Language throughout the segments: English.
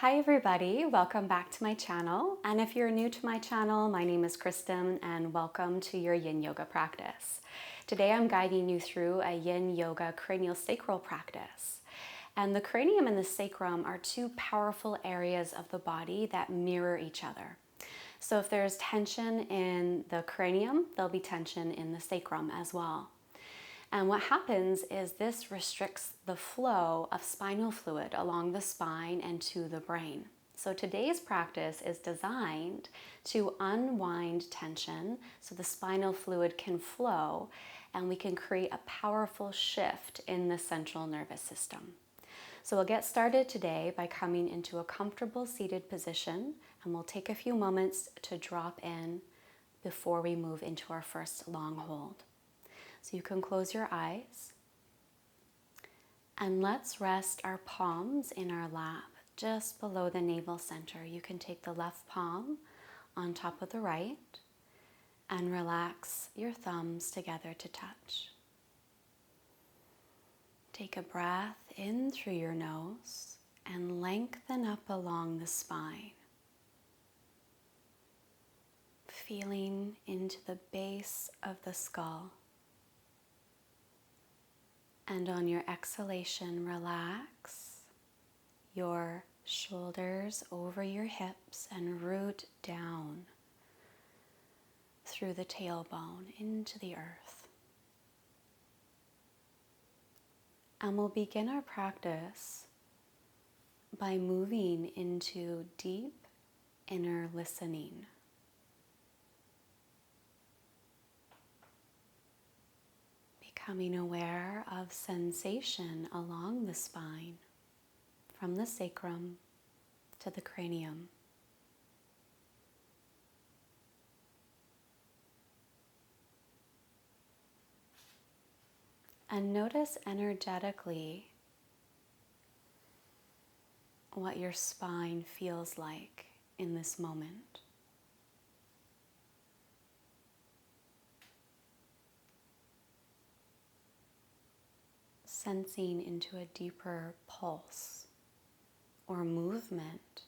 Hi everybody, welcome back to my channel. And if you're new to my channel, my name is Kristen and welcome to your Yin Yoga practice. Today I'm guiding you through a Yin Yoga cranial sacral practice. And the cranium and the sacrum are two powerful areas of the body that mirror each other. So if there's tension in the cranium, there'll be tension in the sacrum as well. And what happens is this restricts the flow of spinal fluid along the spine and to the brain. So today's practice is designed to unwind tension so the spinal fluid can flow and we can create a powerful shift in the central nervous system. So we'll get started today by coming into a comfortable seated position, and we'll take a few moments to drop in before we move into our first long hold. So you can close your eyes and let's rest our palms in our lap just below the navel center. You can take the left palm on top of the right and relax your thumbs together to touch. Take a breath in through your nose and lengthen up along the spine, feeling into the base of the skull. And on your exhalation, relax your shoulders over your hips and root down through the tailbone into the earth. And we'll begin our practice by moving into deep inner listening. Becoming aware of sensation along the spine, from the sacrum to the cranium. And notice energetically what your spine feels like in this moment. Sensing into a deeper pulse or movement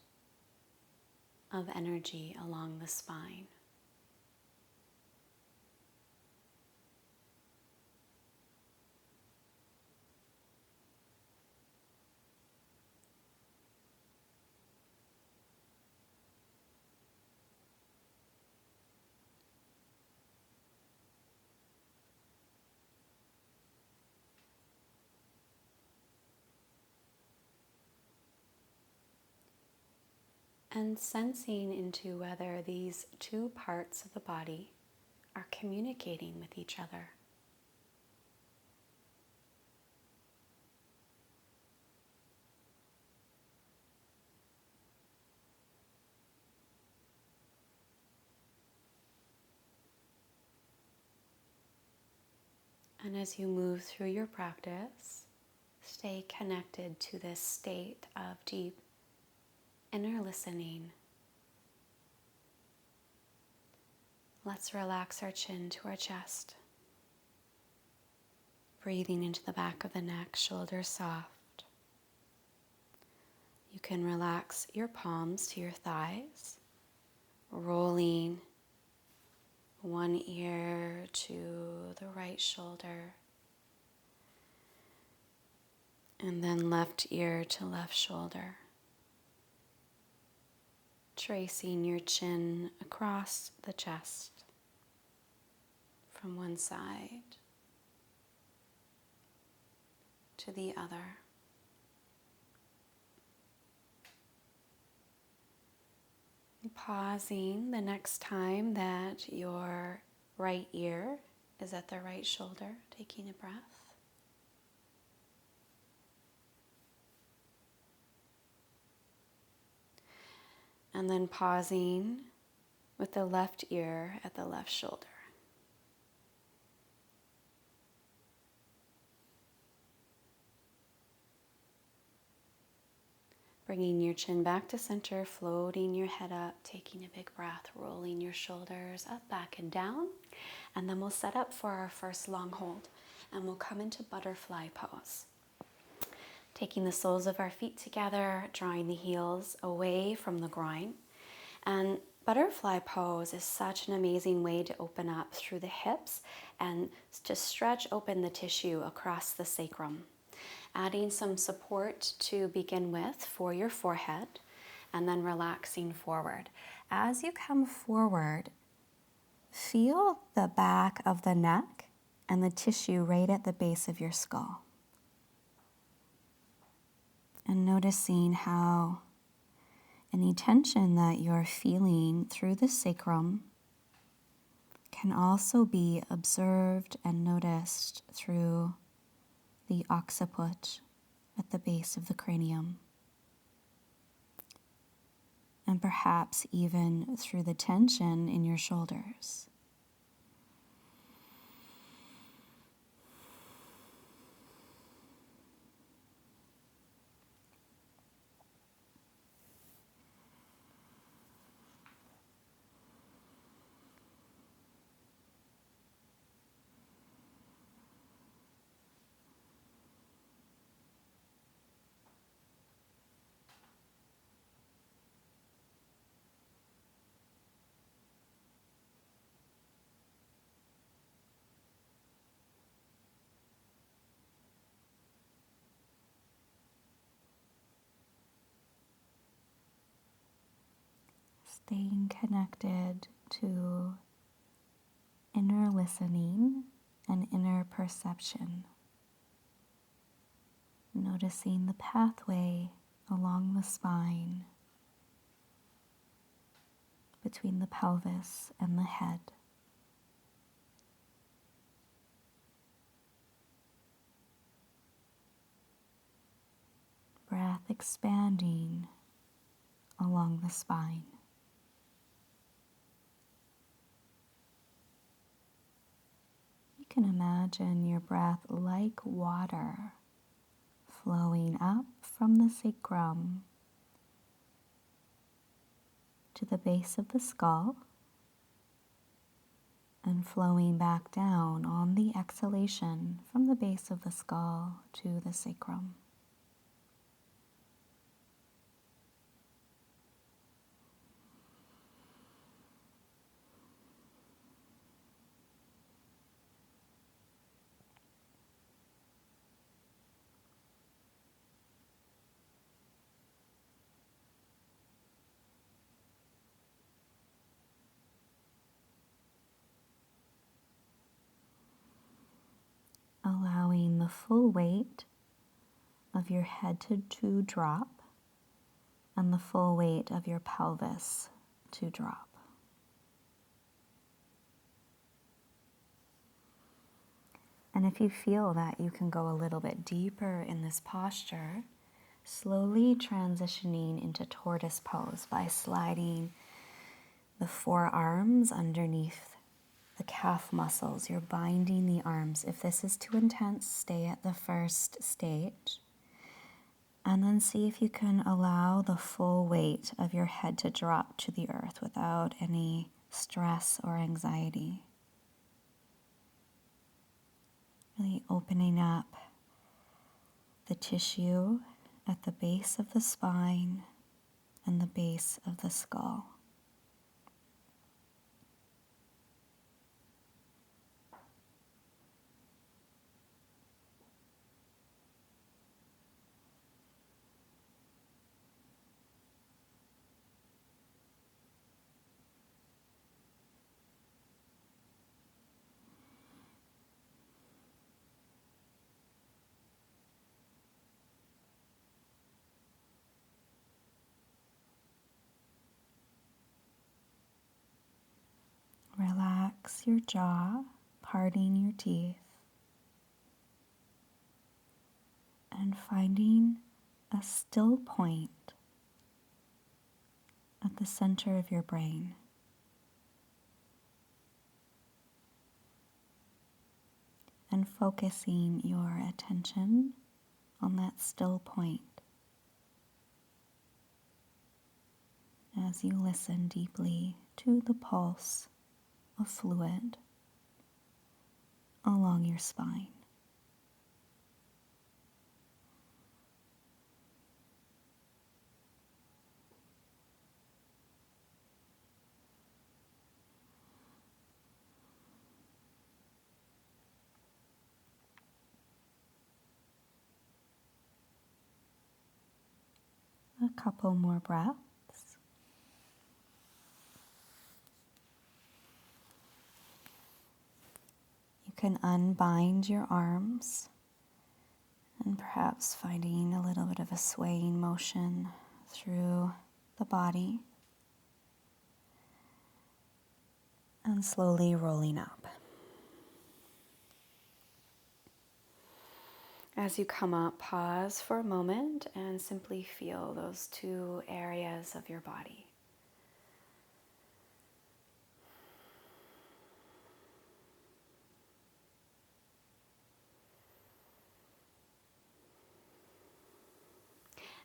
of energy along the spine. And sensing into whether these two parts of the body are communicating with each other. And as you move through your practice, stay connected to this state of deep inner listening. Let's relax our chin to our chest. Breathing into the back of the neck, shoulders soft. You can relax your palms to your thighs, rolling one ear to the right shoulder, and then left ear to left shoulder. Tracing your chin across the chest from one side to the other. Pausing the next time that your right ear is at the right shoulder, taking a breath. And then pausing with the left ear at the left shoulder. Bringing your chin back to center, floating your head up, taking a big breath, rolling your shoulders up, back, and down. And then we'll set up for our first long hold. And we'll come into butterfly pose. Taking the soles of our feet together, drawing the heels away from the groin. And butterfly pose is such an amazing way to open up through the hips and to stretch open the tissue across the sacrum. Adding some support to begin with for your forehead and then relaxing forward. As you come forward, feel the back of the neck and the tissue right at the base of your skull. And noticing how any tension that you're feeling through the sacrum can also be observed and noticed through the occiput at the base of the cranium. And perhaps even through the tension in your shoulders. Staying connected to inner listening and inner perception. Noticing the pathway along the spine between the pelvis and the head. Breath expanding along the spine. You can imagine your breath like water flowing up from the sacrum to the base of the skull and flowing back down on the exhalation from the base of the skull to the sacrum. Allowing the full weight of your head to drop and the full weight of your pelvis to drop. And if you feel that you can go a little bit deeper in this posture, slowly transitioning into tortoise pose by sliding the forearms underneath the calf muscles. You're binding the arms. If this is too intense, stay at the first stage. And then see if you can allow the full weight of your head to drop to the earth without any stress or anxiety. Really opening up the tissue at the base of the spine and the base of the skull. Relax your jaw, parting your teeth, and finding a still point at the center of your brain. And focusing your attention on that still point as you listen deeply to the pulse of fluid along your spine. a couple more breaths. You can unbind your arms and perhaps finding a little bit of a swaying motion through the body and slowly rolling up. As you come up, pause for a moment and simply feel those two areas of your body.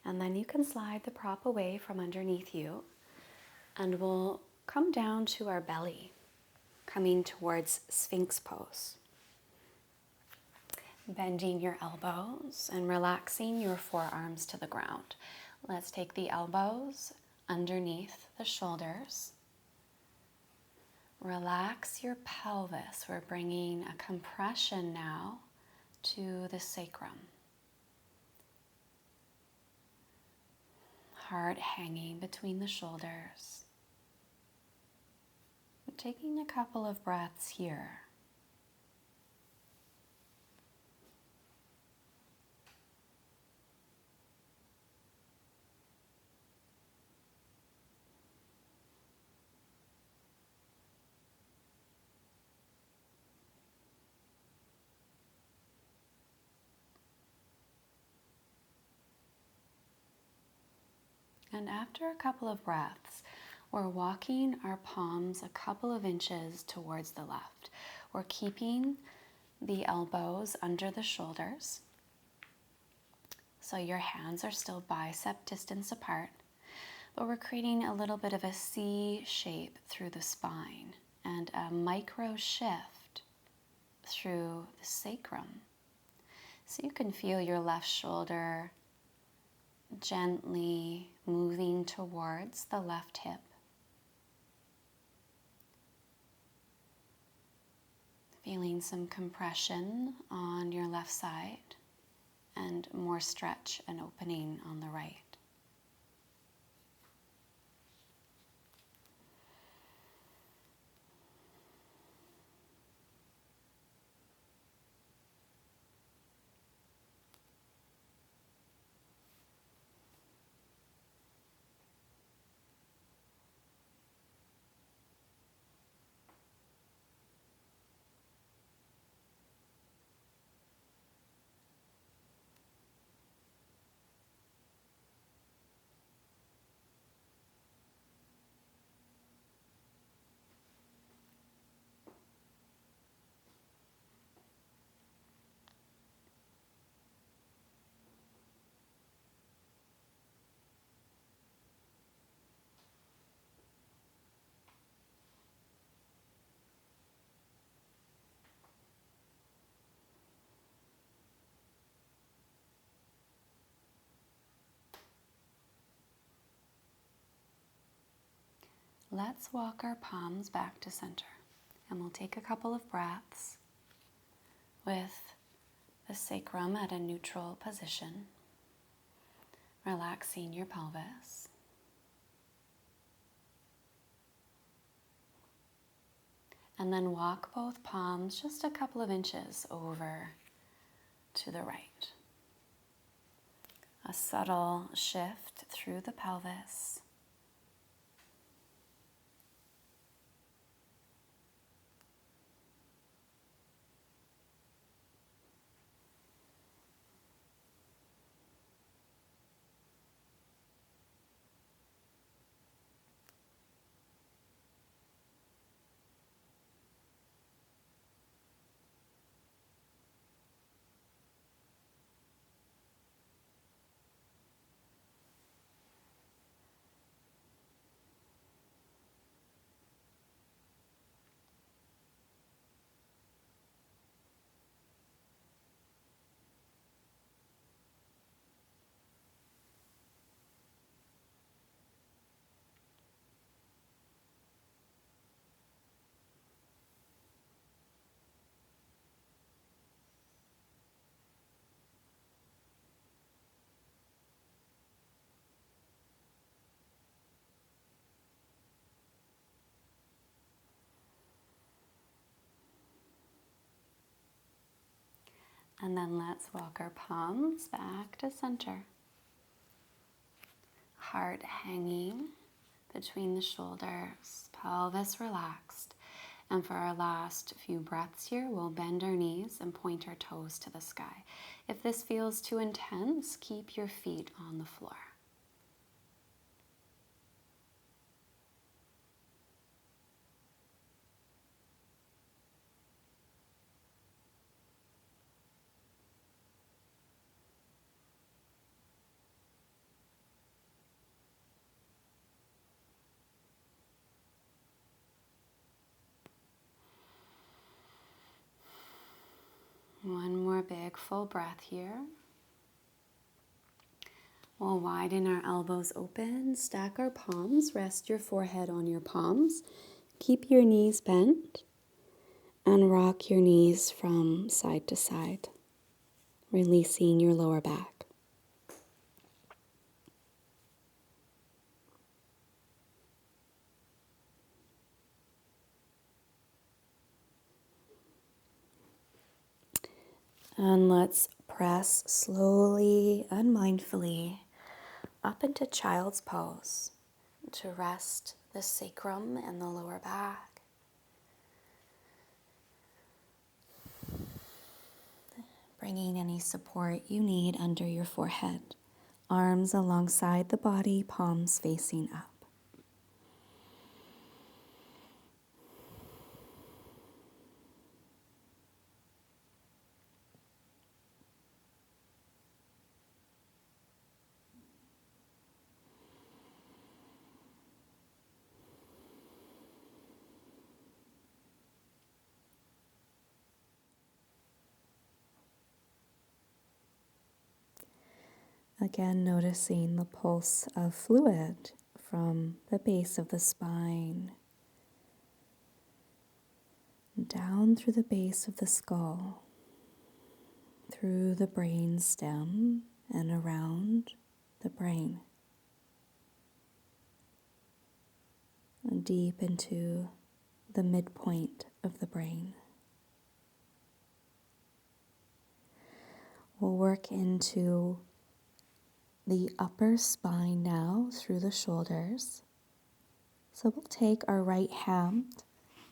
And then you can slide the prop away from underneath you, and we'll come down to our belly, coming towards Sphinx pose. Bending your elbows and relaxing your forearms to the ground. Let's take the elbows underneath the shoulders. Relax your pelvis. We're bringing a compression now to the sacrum. Heart hanging between the shoulders. Taking a couple of breaths here. And after a couple of breaths, we're walking our palms a couple of inches towards the left. We're keeping the elbows under the shoulders, so your hands are still bicep distance apart, but we're creating a little bit of a C shape through the spine and a micro shift through the sacrum. So you can feel your left shoulder gently moving towards the left hip. Feeling some compression on your left side and more stretch and opening on the right. Let's walk our palms back to center, and we'll take a couple of breaths with the sacrum at a neutral position, relaxing your pelvis. And then walk both palms just a couple of inches over to the right. A subtle shift through the pelvis. And then let's walk our palms back to center. Heart hanging between the shoulders, pelvis relaxed. And for our last few breaths here, we'll bend our knees and point our toes to the sky. If this feels too intense, keep your feet on the floor. One more big full breath here. We'll widen our elbows open, stack our palms, rest your forehead on your palms. Keep your knees bent and rock your knees from side to side, releasing your lower back. And let's press slowly and mindfully up into child's pose to rest the sacrum and the lower back. Bringing any support you need under your forehead. Arms alongside the body, palms facing up. Again, noticing the pulse of fluid from the base of the spine, down through the base of the skull, through the brain stem and around the brain, and deep into the midpoint of the brain. We'll work into the upper spine now through the shoulders. So we'll take our right hand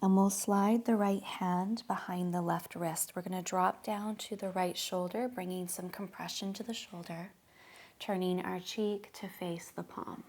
and we'll slide the right hand behind the left wrist. We're going to drop down to the right shoulder, bringing some compression to the shoulder, turning our cheek to face the palm.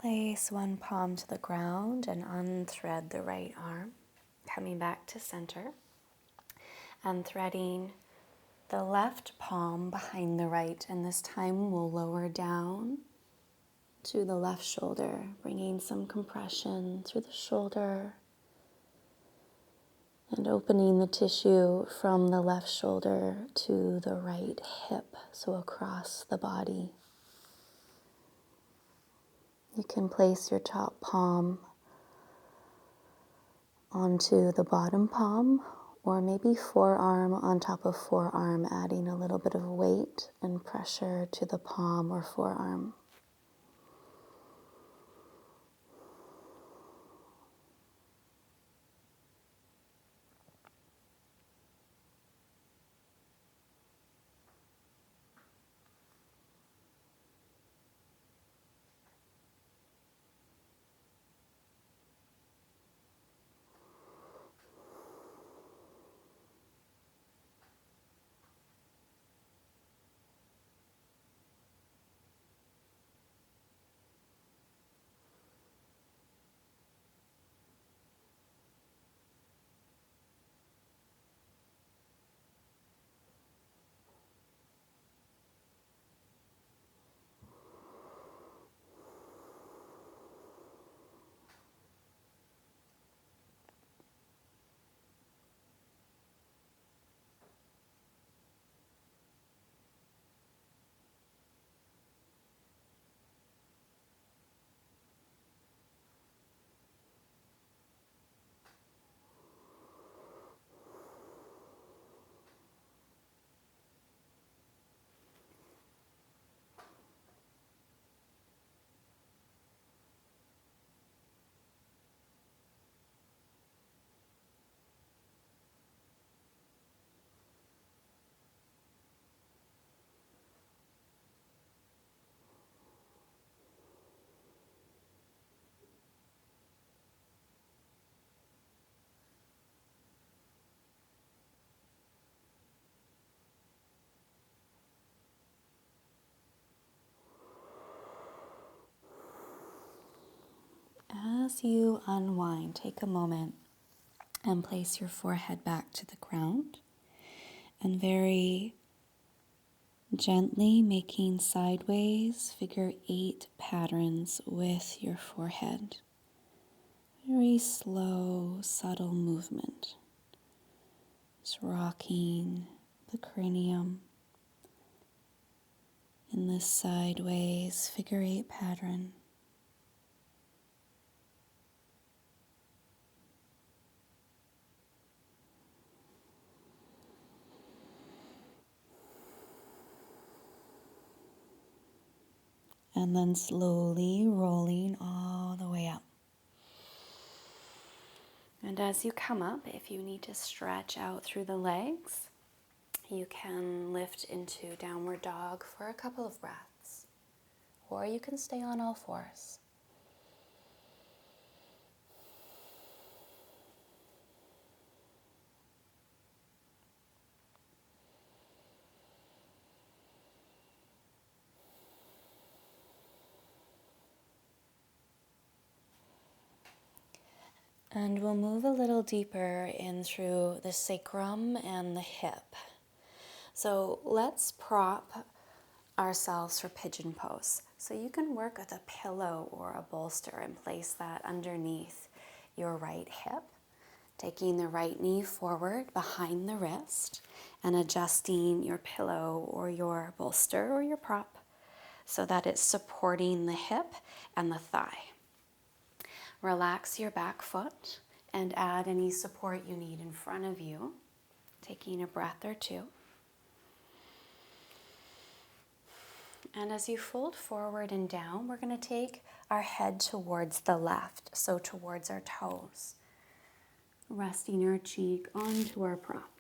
place one palm to the ground and unthread the right arm, coming back to center and threading the left palm behind the right. And this time we'll lower down to the left shoulder, bringing some compression through the shoulder and opening the tissue from the left shoulder to the right hip, so across the body. You can place your top palm onto the bottom palm, or maybe forearm on top of forearm, adding a little bit of weight and pressure to the palm or forearm. As you unwind, take a moment and place your forehead back to the ground, and very gently making sideways figure 8 patterns with your forehead. Very slow, subtle movement. Just rocking the cranium in this sideways figure 8 pattern. And then slowly rolling all the way up. And as you come up, if you need to stretch out through the legs, you can lift into downward dog for a couple of breaths, or you can stay on all fours. And we'll move a little deeper in through the sacrum and the hip. So let's prop ourselves for pigeon pose. So you can work with a pillow or a bolster and place that underneath your right hip, taking the right knee forward behind the wrist and adjusting your pillow or your bolster or your prop so that it's supporting the hip and the thigh. Relax your back foot and add any support you need in front of you, taking a breath or two. And as you fold forward and down, we're going to take our head towards the left, so towards our toes, resting our cheek onto our prop.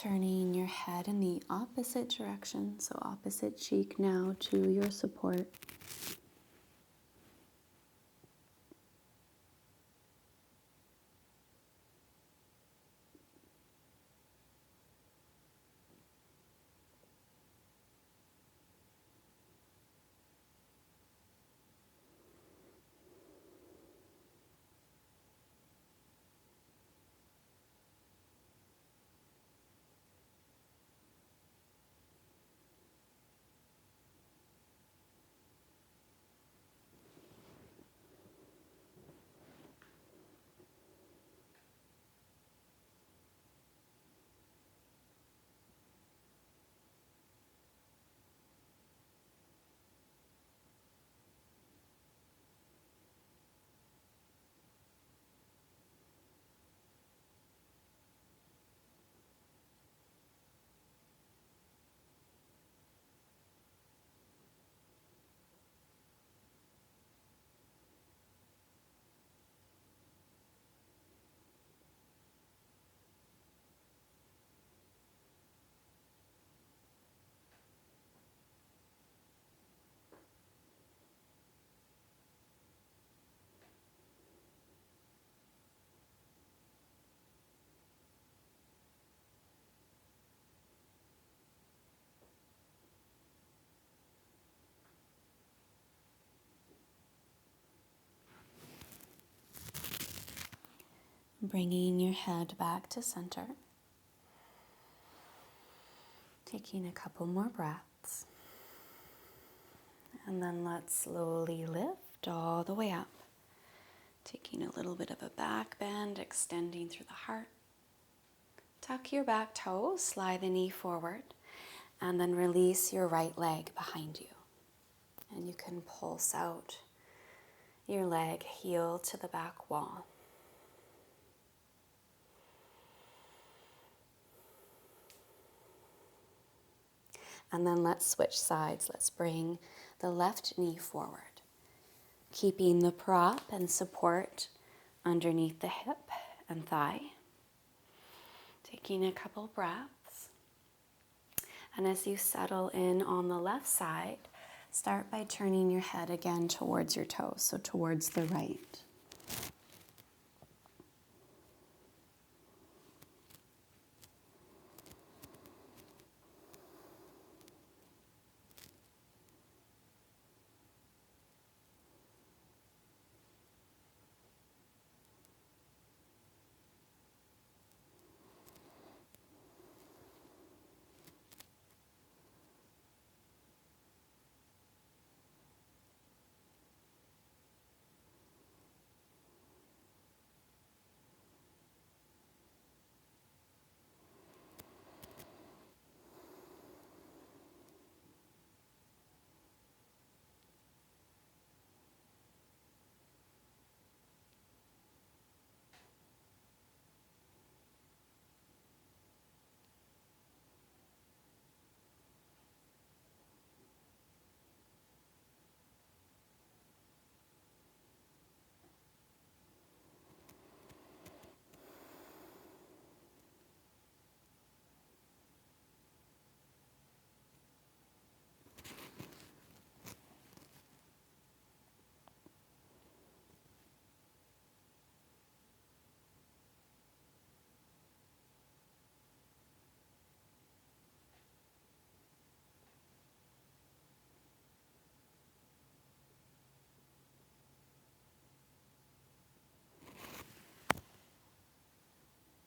Turning your head in the opposite direction, so opposite cheek now to your support. Bringing your head back to center. Taking a couple more breaths. And then let's slowly lift all the way up. Taking a little bit of a back bend, extending through the heart. Tuck your back toes, slide the knee forward, and then release your right leg behind you. And you can pulse out your leg, heel to the back wall. And then let's switch sides. Let's bring the left knee forward, keeping the prop and support underneath the hip and thigh. Taking a couple breaths. And as you settle in on the left side, start by turning your head again towards your toes, so towards the right.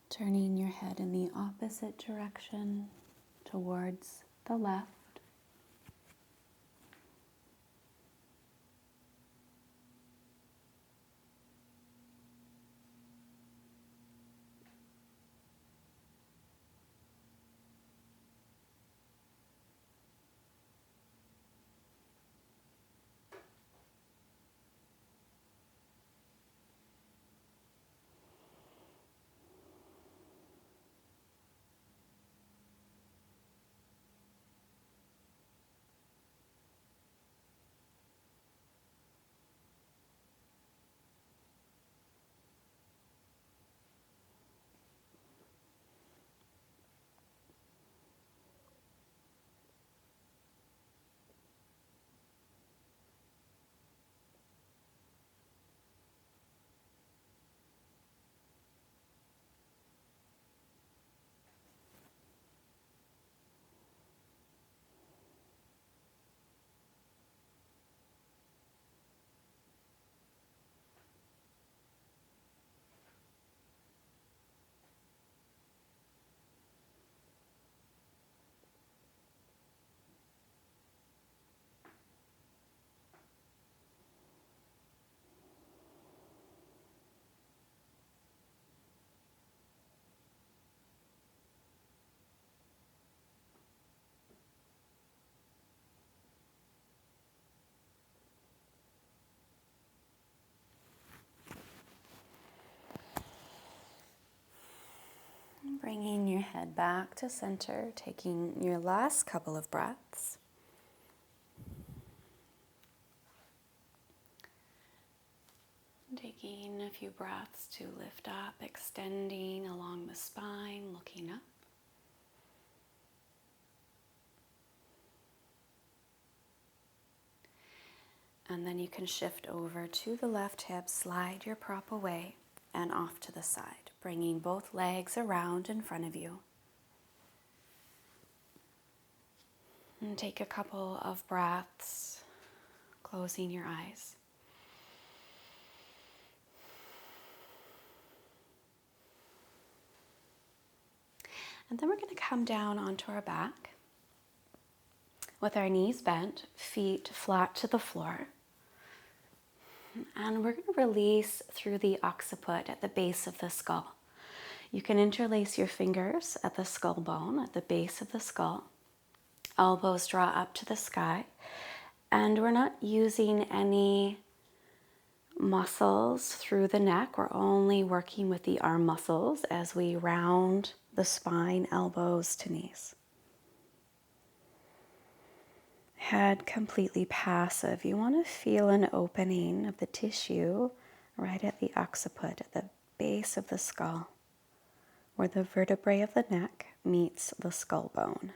Turning your head in the opposite direction towards the left. head back to center, taking your last couple of breaths. Taking a few breaths to lift up, extending along the spine, looking up. And then you can shift over to the left hip, slide your prop away and off to the side, bringing both legs around in front of you. And take a couple of breaths, closing your eyes. And then we're going to come down onto our back with our knees bent, feet flat to the floor. And we're going to release through the occiput at the base of the skull. You can interlace your fingers at the skull bone, at the base of the skull. Elbows draw up to the sky. And we're not using any muscles through the neck. We're only working with the arm muscles as we round the spine, elbows to knees. Head completely passive. You want to feel an opening of the tissue right at the occiput, at the base of the skull, where the vertebrae of the neck meets the skull bone.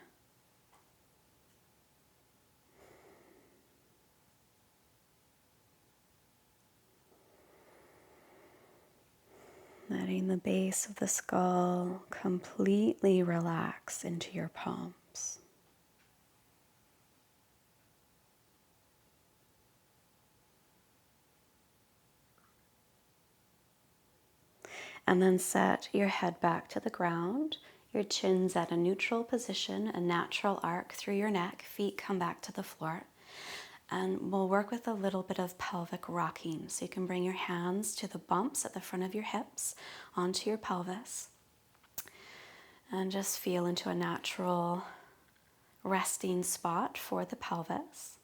Letting the base of the skull completely relax into your palms. And then set your head back to the ground. Your chin's at a neutral position, a natural arc through your neck. Feet come back to the floor. And we'll work with a little bit of pelvic rocking. So you can bring your hands to the bumps at the front of your hips, onto your pelvis. And just feel into a natural resting spot for the pelvis.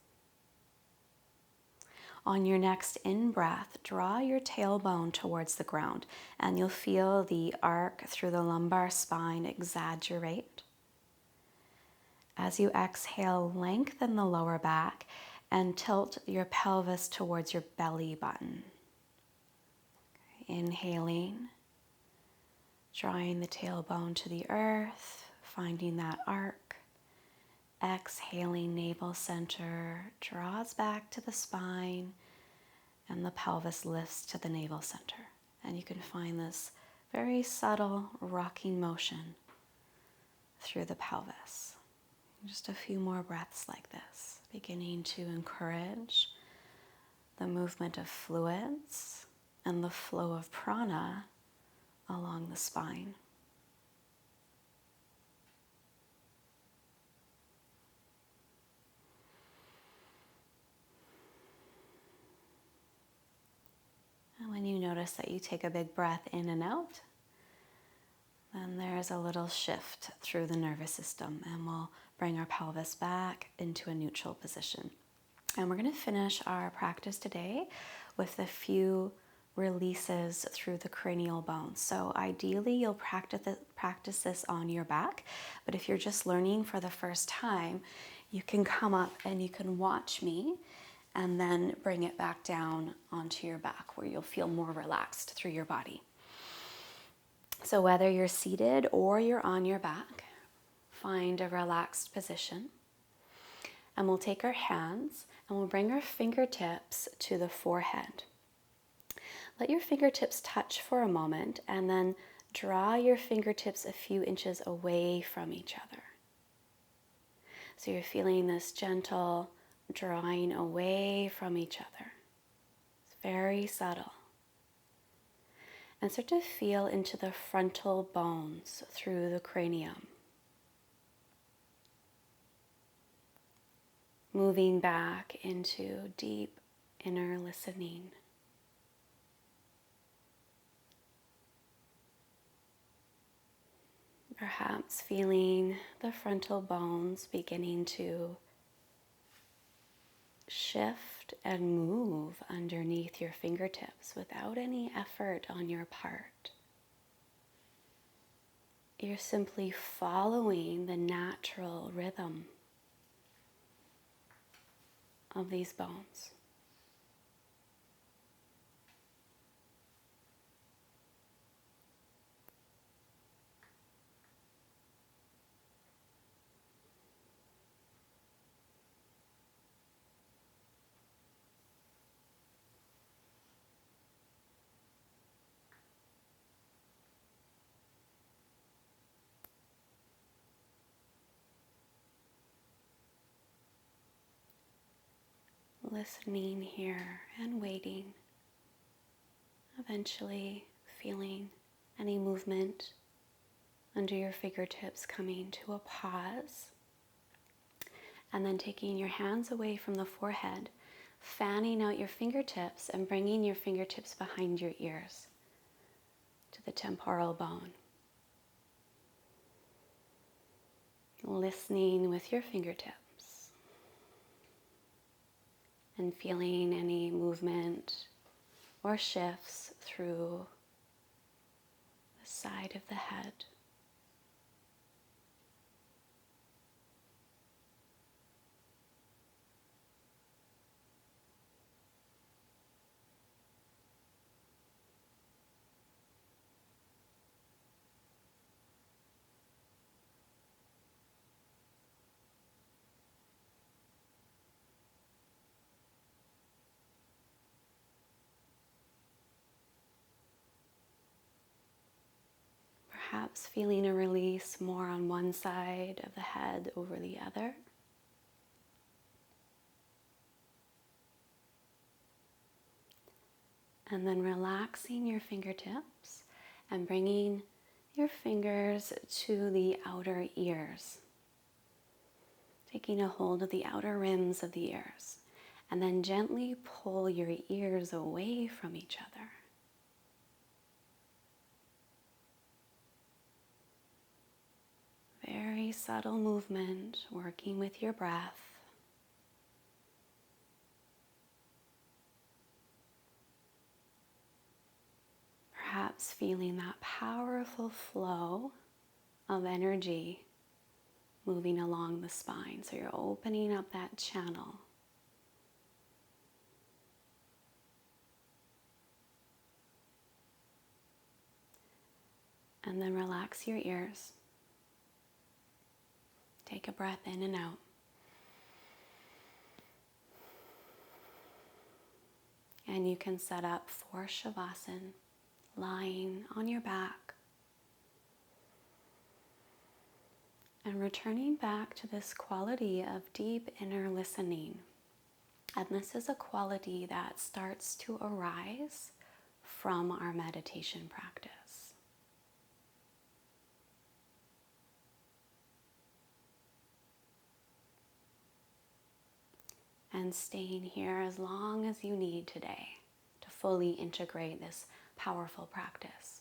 On your next in-breath, draw your tailbone towards the ground, and you'll feel the arc through the lumbar spine exaggerate. As you exhale, lengthen the lower back and tilt your pelvis towards your belly button. Inhaling, drawing the tailbone to the earth, finding that arc. Exhaling, navel center draws back to the spine and the pelvis lifts to the navel center. And you can find this very subtle rocking motion through the pelvis. Just a few more breaths like this, beginning to encourage the movement of fluids and the flow of prana along the spine. And when you notice that you take a big breath in and out, then there's a little shift through the nervous system, and we'll bring our pelvis back into a neutral position. And we're going to finish our practice today with a few releases through the cranial bones. So ideally you'll practice this on your back, but if you're just learning for the first time, you can come up and you can watch me and then bring it back down onto your back where you'll feel more relaxed through your body. So whether you're seated or you're on your back, find a relaxed position. And we'll take our hands and we'll bring our fingertips to the forehead. Let your fingertips touch for a moment and then draw your fingertips a few inches away from each other. So you're feeling this gentle drawing away from each other. It's very subtle. And start to feel into the frontal bones through the cranium. Moving back into deep inner listening. Perhaps feeling the frontal bones beginning to shift and move underneath your fingertips without any effort on your part. you're simply following the natural rhythm of these bones. Listening here and waiting, eventually feeling any movement under your fingertips coming to a pause, and then taking your hands away from the forehead, fanning out your fingertips and bringing your fingertips behind your ears to the temporal bone. Listening with your fingertips and feeling any movement or shifts through the side of the head. Perhaps feeling a release more on one side of the head over the other. And then relaxing your fingertips and bringing your fingers to the outer ears. Taking a hold of the outer rims of the ears. And then gently pull your ears away from each other. Very subtle movement, working with your breath. Perhaps feeling that powerful flow of energy moving along the spine. So you're opening up that channel. And then relax your ears. Take a breath in and out. And you can set up for shavasana, lying on your back. And returning back to this quality of deep inner listening. And this is a quality that starts to arise from our meditation practice. And staying here as long as you need today to fully integrate this powerful practice.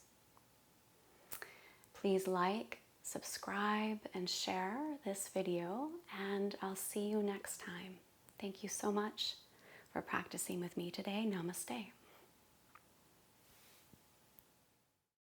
Please like, subscribe, and share this video, and I'll see you next time. Thank you so much for practicing with me today. Namaste.